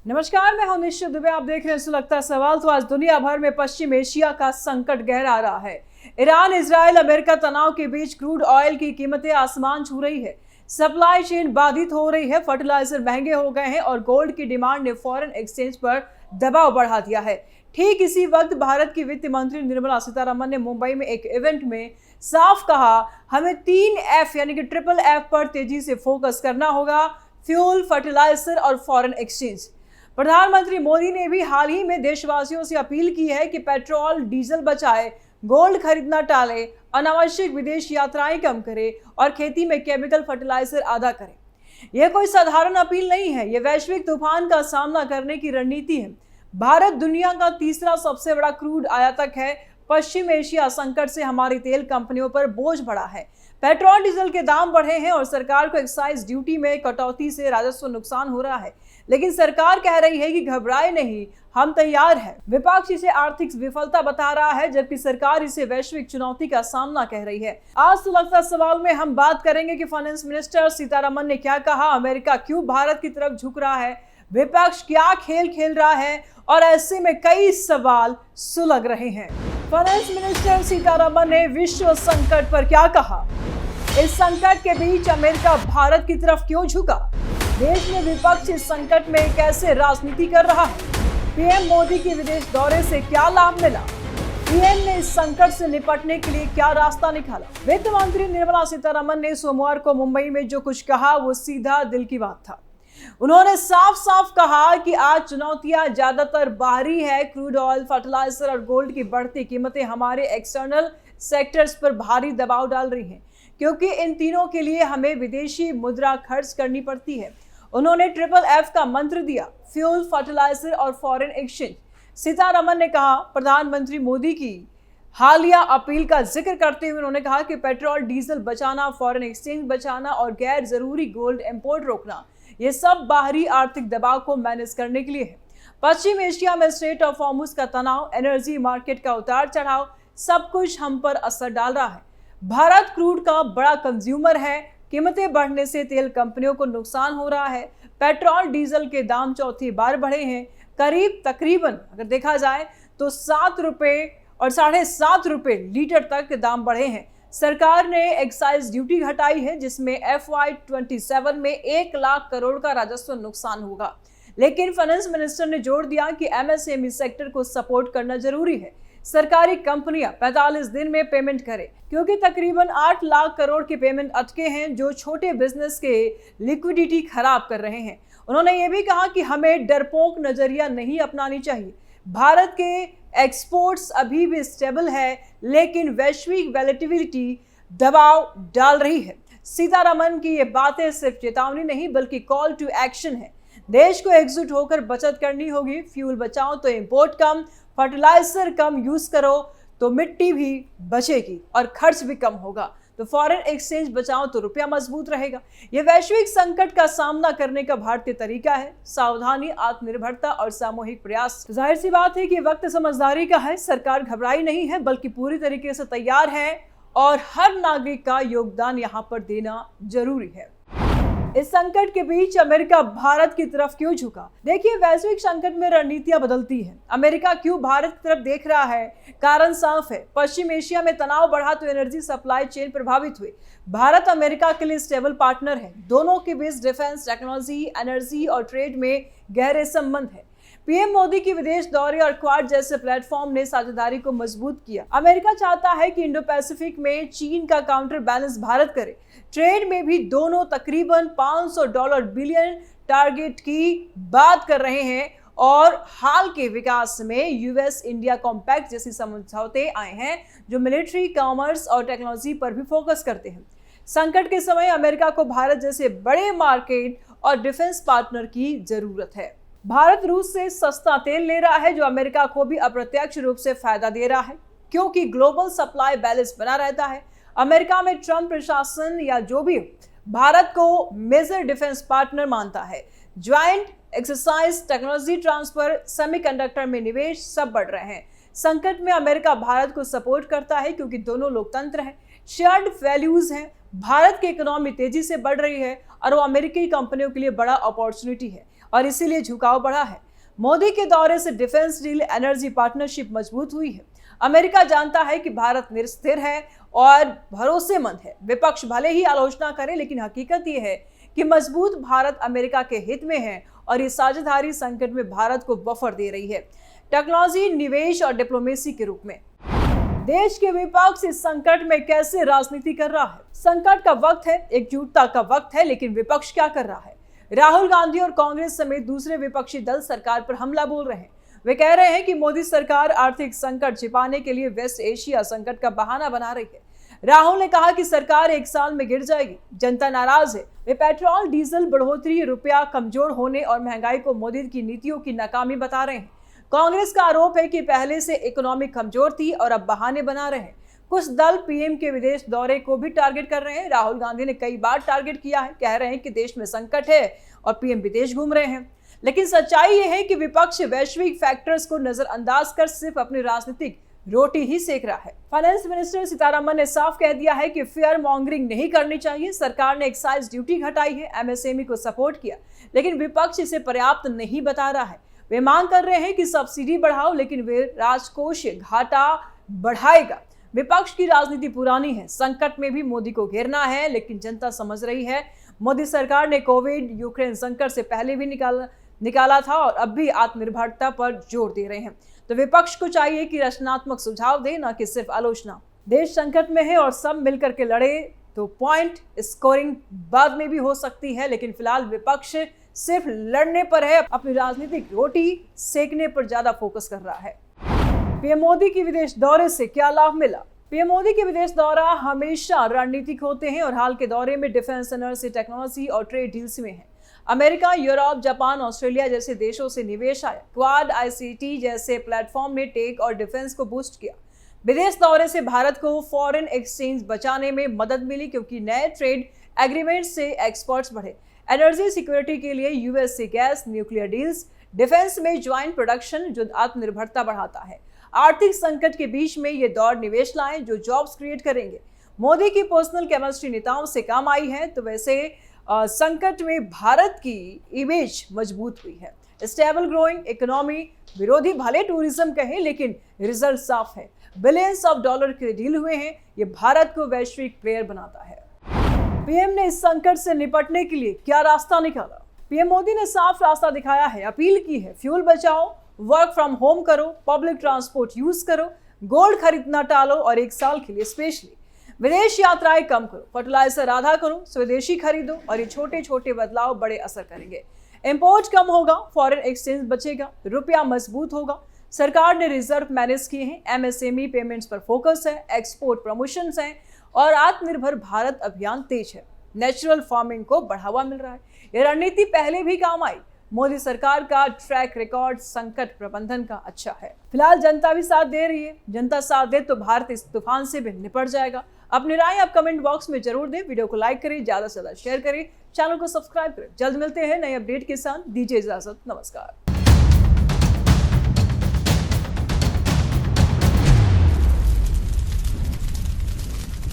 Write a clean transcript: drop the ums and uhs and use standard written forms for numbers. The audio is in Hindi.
नमस्कार, मैं हूं निश्चित दुबे। आप देख रहे हैं सुलगता सवाल। तो आज दुनिया भर में पश्चिम एशिया का संकट गहरा रहा है। ईरान, इजराइल, अमेरिका तनाव के बीच क्रूड ऑयल की कीमतें आसमान छू रही है। सप्लाई चेन बाधित हो रही है, फर्टिलाइजर महंगे हो गए हैं और गोल्ड की डिमांड ने फॉरेन एक्सचेंज पर दबाव बढ़ा दिया है। ठीक इसी वक्त भारत की वित्त मंत्री निर्मला सीतारमण ने मुंबई में एक इवेंट में साफ कहा, हमें 3F यानी कि ट्रिपल F पर तेजी से फोकस करना होगा: फ्यूल, फर्टिलाइजर और फॉरेन एक्सचेंज। प्रधानमंत्री मोदी ने भी हाल ही में देशवासियों से अपील की है कि पेट्रोल डीजल बचाए, गोल्ड खरीदना टाले, अनावश्यक विदेश यात्राएं कम करें और खेती में केमिकल फर्टिलाइजर आदा करें। यह कोई साधारण अपील नहीं है, यह वैश्विक तूफान का सामना करने की रणनीति है। भारत दुनिया का तीसरा सबसे बड़ा क्रूड आयातक है। पश्चिम एशिया संकट से हमारी तेल कंपनियों पर बोझ बढ़ा है। पेट्रोल डीजल के दाम बढ़े हैं और सरकार को एक्साइज ड्यूटी में कटौती से राजस्व नुकसान हो रहा है। लेकिन सरकार कह रही है कि घबराए नहीं, हम तैयार हैं। विपक्ष इसे आर्थिक विफलता बता रहा है, जबकि सरकार इसे वैश्विक चुनौती का सामना कह रही है। आज सुलगता सवाल में हम बात करेंगे कि फाइनेंस मिनिस्टर सीतारमण ने क्या कहा, अमेरिका क्यों भारत की तरफ झुक रहा है, विपक्ष क्या खेल खेल रहा है और ऐसे में कई सवाल सुलग रहे हैं। फाइनेंस मिनिस्टर सीतारमण ने विश्व संकट पर क्या कहा, इस संकट के बीच अमेरिका भारत की तरफ क्यों झुका, देश में विपक्ष इस संकट में कैसे राजनीति कर रहा है, पीएम मोदी के विदेश दौरे से क्या लाभ मिला, पीएम ने इस संकट से निपटने के लिए क्या रास्ता निकाला। वित्त मंत्री निर्मला सीतारमण ने सोमवार को मुंबई में जो कुछ कहा वो सीधा दिल की बात था। उन्होंने साफ साफ कहा कि आज चुनौतियां ज्यादातर बाहरी है। क्रूड ऑयल, फर्टिलाइजर और गोल्ड की बढ़ती कीमतें हमारे एक्सटर्नल सेक्टर्स पर भारी दबाव डाल रही हैं, क्योंकि इन तीनों के लिए हमें विदेशी मुद्रा खर्च करनी पड़ती है। उन्होंने ट्रिपल F का मंत्र दिया: फ्यूल, फर्टिलाइजर और फॉरेन एक्सचेंज। सीतारमण ने कहा, प्रधानमंत्री मोदी की हालिया अपील का जिक्र करते हुए उन्होंने कहा कि पेट्रोल डीजल बचाना, फॉरेन एक्सचेंज बचाना और गैर जरूरी गोल्ड इंपोर्ट रोकना, ये सब बाहरी आर्थिक दबाव को मैनेज करने के लिए है। पश्चिम एशिया में स्ट्रेट ऑफ हॉर्मुज का तनाव, एनर्जी मार्केट का उतार चढ़ाव, सब कुछ हम पर असर डाल रहा है। भारत क्रूड का बड़ा कंज्यूमर है। कीमतें बढ़ने से तेल कंपनियों को नुकसान हो रहा है। पेट्रोल डीजल के दाम चौथी बार बढ़े हैं। तकरीबन अगर देखा जाए तो 7 रुपए और 7.5 रुपए लीटर तक दाम बढ़े हैं। सरकार ने एक्साइज ड्यूटी घटाई है, जिसमें FY27 में 1 लाख करोड़ का राजस्व नुकसान होगा। लेकिन फाइनेंस मिनिस्टर ने जोर दिया कि MSME सेक्टर को सपोर्ट करना जरूरी है। सरकारी कंपनियां 45 दिन में पेमेंट करें, क्योंकि तकरीबन 8 लाख करोड़ के पेमेंट अटके हैं, जो छोटे बिजनेस के लिक्विडिटी खराब कर रहे हैं। उन्होंने ये भी कहा कि हमें डरपोक नजरिया नहीं अपनानी चाहिए। भारत के एक्सपोर्ट्स अभी भी स्टेबल है, लेकिन वैश्विक वैलेटिलिटी दबाव डाल रही है। सीतारमण की ये बातें सिर्फ चेतावनी नहीं बल्कि कॉल टू एक्शन है। देश को एकजुट होकर बचत करनी होगी। फ्यूल बचाओ तो इंपोर्ट कम, फर्टिलाइजर कम यूज करो तो मिट्टी भी बचेगी और खर्च भी कम होगा। तो फॉरेन एक्सचेंज बचाओ तो रुपया मजबूत रहेगा। यह वैश्विक संकट का सामना करने का भारतीय तरीका है: सावधानी, आत्मनिर्भरता और सामूहिक प्रयास। जाहिर सी बात है कि वक्त समझदारी का है। सरकार घबराई नहीं है बल्कि पूरी तरीके से तैयार है और हर नागरिक का योगदान यहाँ पर देना जरूरी है। इस संकट के बीच अमेरिका भारत की तरफ क्यों झुका? देखिए, वैश्विक संकट में रणनीतियां बदलती हैं। अमेरिका क्यों भारत की तरफ देख रहा है? कारण साफ है। पश्चिम एशिया में तनाव बढ़ा तो एनर्जी सप्लाई चेन प्रभावित हुई। भारत अमेरिका के लिए स्टेबल पार्टनर है। दोनों के बीच डिफेंस, टेक्नोलॉजी, एनर्जी और ट्रेड में गहरे संबंध है। पीएम मोदी की विदेश दौरे और क्वाड जैसे प्लेटफॉर्म ने साझेदारी को मजबूत किया। अमेरिका चाहता है कि इंडो पैसिफिक में चीन का काउंटर बैलेंस भारत करे। ट्रेड में भी दोनों तकरीबन $500 बिलियन टारगेट की बात कर रहे हैं और हाल के विकास में यूएस इंडिया कॉम्पैक्ट जैसे समझौते आए हैं, जो मिलिट्री, कॉमर्स और टेक्नोलॉजी पर भी फोकस करते हैं। संकट के समय अमेरिका को भारत जैसे बड़े मार्केट और डिफेंस पार्टनर की जरूरत है। भारत रूस से सस्ता तेल ले रहा है, जो अमेरिका को भी अप्रत्यक्ष रूप से फायदा दे रहा है, क्योंकि ग्लोबल सप्लाई बैलेंस बना रहता है। अमेरिका में ट्रंप प्रशासन या जो भी भारत को मेजर डिफेंस पार्टनर मानता है। Joint exercise, technology transfer, semiconductor में निवेश सब बढ़ रहे हैं। संकट में अमेरिका भारत को सपोर्ट करता है क्योंकि दोनों लोकतंत्र हैं, शेयर्ड वैल्यूज हैं। भारत की इकोनॉमी तेजी से बढ़ रही है और वो अमेरिकी कंपनियों के लिए बड़ा अपॉर्चुनिटी है। और इसीलिए झुकाव बढ़ा है। मोदी के दौरे से डिफेंस डील, एनर्जी पार्टनरशिप मजबूत हुई है। अमेरिका जानता है कि भारत निस्थिर है और भरोसेमंद है। विपक्ष भले ही आलोचना करे, लेकिन हकीकत यह है कि मजबूत भारत अमेरिका के हित में है और इस साझेदारी संकट में भारत को बफर दे रही है, टेक्नोलॉजी, निवेश और डिप्लोमेसी के रूप में। देश के विपक्ष इस संकट में कैसे राजनीति कर रहा है? संकट का वक्त है, एकजुटता का वक्त है, लेकिन विपक्ष क्या कर रहा है? राहुल गांधी और कांग्रेस समेत दूसरे विपक्षी दल सरकार पर हमला बोल रहे हैं। वे कह रहे हैं कि मोदी सरकार आर्थिक संकट छिपाने के लिए वेस्ट एशिया संकट का बहाना बना रही है। राहुल ने कहा कि सरकार 1 साल में गिर जाएगी, जनता नाराज है। वे पेट्रोल डीजल बढ़ोतरी, रुपया कमजोर होने और महंगाई को मोदी की नीतियों की नाकामी बता रहे हैं। कांग्रेस का आरोप है कि पहले से इकोनॉमी कमजोर थी और अब बहाने बना रहे हैं। कुछ दल पीएम के विदेश दौरे को भी टारगेट कर रहे हैं। राहुल गांधी ने कई बार टारगेट किया है, कह रहे हैं कि देश में संकट है और पीएम विदेश घूम रहे हैं। लेकिन सच्चाई यह है कि विपक्ष वैश्विक फैक्टर्स को नजरअंदाज कर सिर्फ अपनी राजनीतिक रोटी ही सेक रहा है। फाइनेंस मिनिस्टर सीतारमण ने साफ कह दिया है कि फेयर मॉन्गरिंग नहीं करनी चाहिए। सरकार ने एक्साइज ड्यूटी घटाई है, एमएसएमई को सपोर्ट किया, लेकिन विपक्ष इसे पर्याप्त नहीं बता रहा है। वे मांग कर रहे हैं कि सब्सिडी बढ़ाओ, लेकिन वे राजकोष घाटा बढ़ाएगा। विपक्ष की राजनीति पुरानी है, संकट में भी मोदी को घेरना है, लेकिन जनता समझ रही है। मोदी सरकार ने कोविड, यूक्रेन संकट से पहले भी निकाला था और अब भी आत्मनिर्भरता पर जोर दे रहे हैं। तो विपक्ष को चाहिए कि रचनात्मक सुझाव दे, न कि सिर्फ आलोचना। देश संकट में है और सब मिलकर के लड़े तो पॉइंट स्कोरिंग बाद में भी हो सकती है, लेकिन फिलहाल विपक्ष सिर्फ लड़ने पर है, अपनी राजनीतिक रोटी सेकने पर ज्यादा फोकस कर रहा है। पीएम मोदी की विदेश दौरे से क्या लाभ मिला? पीएम मोदी के विदेश दौरा हमेशा रणनीतिक होते हैं और हाल के दौरे में डिफेंस, एनर्जी, टेक्नोलॉजी और ट्रेड डील्स में है। अमेरिका, यूरोप, जापान, ऑस्ट्रेलिया जैसे देशों से निवेश आया। क्वाड, आईसीटी जैसे प्लेटफॉर्म ने टेक और डिफेंस को बूस्ट किया। विदेश दौरे से भारत को फॉरेन एक्सचेंज बचाने में मदद मिली, क्योंकि नए ट्रेड एग्रीमेंट से एक्सपोर्ट्स बढ़े। एनर्जी सिक्योरिटी के लिए यूएस से गैस, न्यूक्लियर डील्स, डिफेंस में ज्वाइंट प्रोडक्शन जो आत्मनिर्भरता बढ़ाता है। आर्थिक संकट के बीच में ये दौर निवेश लाएं जो जॉब्स क्रिएट करेंगे। मोदी की पर्सनल केमिस्ट्री नेताओं से काम आई है, तो वैसे संकट में भारत की इमेज मजबूत हुई है। स्टेबल ग्रोइंग इकोनॉमी, विरोधी भले टूरिज्म कहें, लेकिन रिजल्ट साफ है। बिलियंस ऑफ डॉलर के डील हुए हैं। ये भारत को वैश्विक प्लेयर बनाता है। पीएम ने इस संकट से निपटने के लिए क्या रास्ता निकाला? पीएम मोदी ने साफ रास्ता दिखाया है, अपील की है। फ्यूल बचाओ, वर्क फ्रॉम होम करो, पब्लिक ट्रांसपोर्ट यूज करो, गोल्ड खरीदना टालो और 1 साल के लिए स्पेशली विदेश यात्राएं कम करो, फर्टिलाइजर आधा करो, स्वदेशी खरीदो और ये छोटे छोटे बदलाव बड़े असर करेंगे। इंपोर्ट कम होगा, फॉरेन एक्सचेंज बचेगा, रुपया मजबूत होगा। सरकार ने रिजर्व मैनेज किए हैं, एमएसएमई पेमेंट्स पर फोकस है, एक्सपोर्ट प्रमोशंस हैं और आत्मनिर्भर भारत अभियान तेज है। नेचुरल फार्मिंग को बढ़ावा मिल रहा है। यह रणनीति पहले भी काम आई। मोदी सरकार का ट्रैक रिकॉर्ड संकट प्रबंधन का अच्छा है। फिलहाल जनता भी साथ दे रही है। जनता साथ दे तो भारत इस तूफान से भी निपट जाएगा। अपनी राय आप कमेंट बॉक्स में जरूर दें। वीडियो को लाइक करें, ज्यादा से ज्यादा शेयर करें, चैनल को सब्सक्राइब करें। जल्द मिलते हैं नए अपडेट के साथ। दीजिए इजाजत, नमस्कार।